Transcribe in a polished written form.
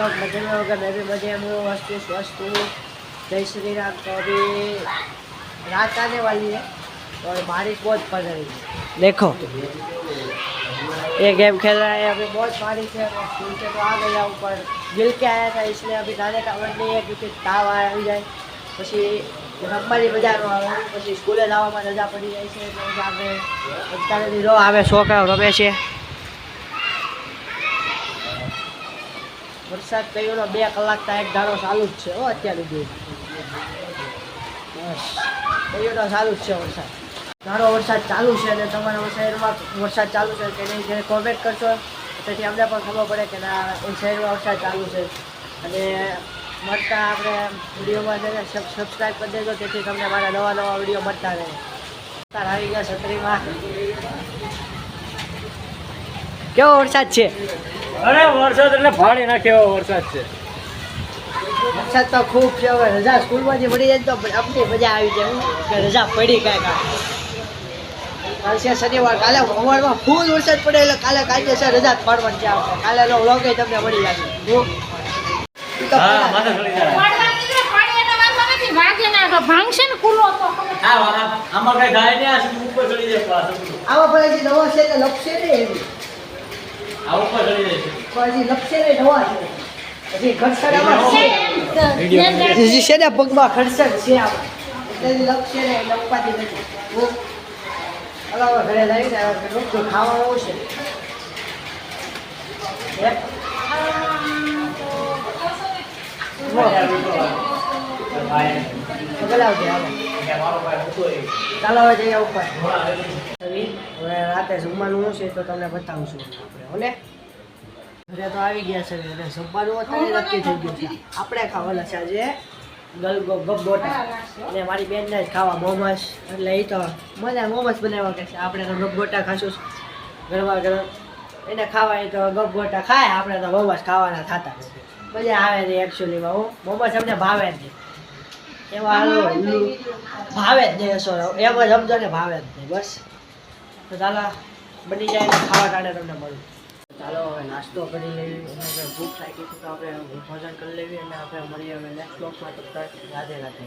लोग मजे में होगा, मैं भी मजे में हूँ, मस्त स्वस्थ हूँ। जय श्री राम। तो अभी रात आने वाली है और बारिश बहुत पड़ रही है। देखो ये गेम खेल रहा है, अभी बहुत बारिश है। स्कूल से तो आ गया ऊपर, गिल के आया था, इसलिए अभी जाने का मन नहीं है क्योंकि ताव આવી જાય પછી રમવાની મજા ન આવે, પછી સ્કૂલે જવામાં રજા પડી જાય છે એટલે આપણે અત્યારે જો આવે છોકરાઓ રમે છે। વરસાદ પડ્યો 2 કલાક તો એક ધારો ચાલુ જ છે હો અત્યાર સુધી। બસ પડ્યો તો ચાલુ જ છે વરસાદ, ધારો વરસાદ ચાલુ છે અને તમારા શહેરમાં વરસાદ ચાલુ છે કે નહીં જે કોમેન્ટ કરશો તેથી અમને પણ ખબર પડે કે ના એ શહેરમાં વરસાદ ચાલુ છે। અને મળતા આપણે વિડીયોમાં જઈને સબસ્ક્રાઈબ કરી દેજો તેથી તમને મારા નવા નવા વિડીયો મળતા રહે। તાર આવી ગયા છત્રીમાં, કેવો વરસાદ છે? અરે વરસાદ એટલે ફાડી નાખે એવો વરસાદ છે। વરસાદ તો ખૂબ છે, હવે રજા સ્કૂલમાંથી મળી જાય તો આપણી મજા આવી જાય કે રજા પડી કાંઈ કાલે છે શનિવાર, કાલે સવારમાં ફૂલ વરસાદ પડે એટલે કાલે કાયદેસર રજા જ પાડવાની છે આપણે। કાલેનો વ્લોગ તમને મળી જશે। હા માથે ચડી જાય ભાંગશે ને કુલો તો હા આમાં કઈ થાય ને આ ઉપર ચડી જાય પાછું આવા પછી નવા છે એટલે લપસે ને એવી આ ઉપર ચડી જાય છે પછી લપસે ને નવા છે પછી ઘડસડામાં હજી છે ને પગમાં ઘડસડ છે આપણે એટલે લપસે ને લપવાતી નથી। અલાવા ઘરે જઈને રોજ ખાવાનું આવશે ચાલો હવે જઈએ ઉપર। હવે રાતે જમવાનું શું છે તો તમને બતાવું છું આપણે ઘરે તો આવી ગયા છે એટલે જમવાનું અત્યારે નક્કી થઈ ગયું છે। આપણે ખાવાના છે આજે ગબગોટા અને મારી બેનને જ ખાવા મોમસ, એટલે એ તો મને મોમસ બનાવવા કહે છે, આપણે તો ગબગોટા ખાશું ગરમા ગરમ, એને ખાવા એ તો ગબગોટા ખાય, આપણે તો મોમસ ખાવાના થતા મજા આવે નહીં એકચ્યુઅલીમાં। હું મોમસ અમને ભાવે જ નહીં એવા ભાવે જ નહીં, એમ જ સમજો ને ભાવે જ નહીં બસ। તો ચાલો બની જાય ને ખાવા ટાણે તમને મળું। ચાલો હવે નાસ્તો કરી લેવી, અને ભૂખ લાગી છે તો આપણે ભોજન કરી લેવી અને આપણે મળીએ હવે નેક્સ્ટ બ્લોગમાં। તબ તક રાધે રાધે।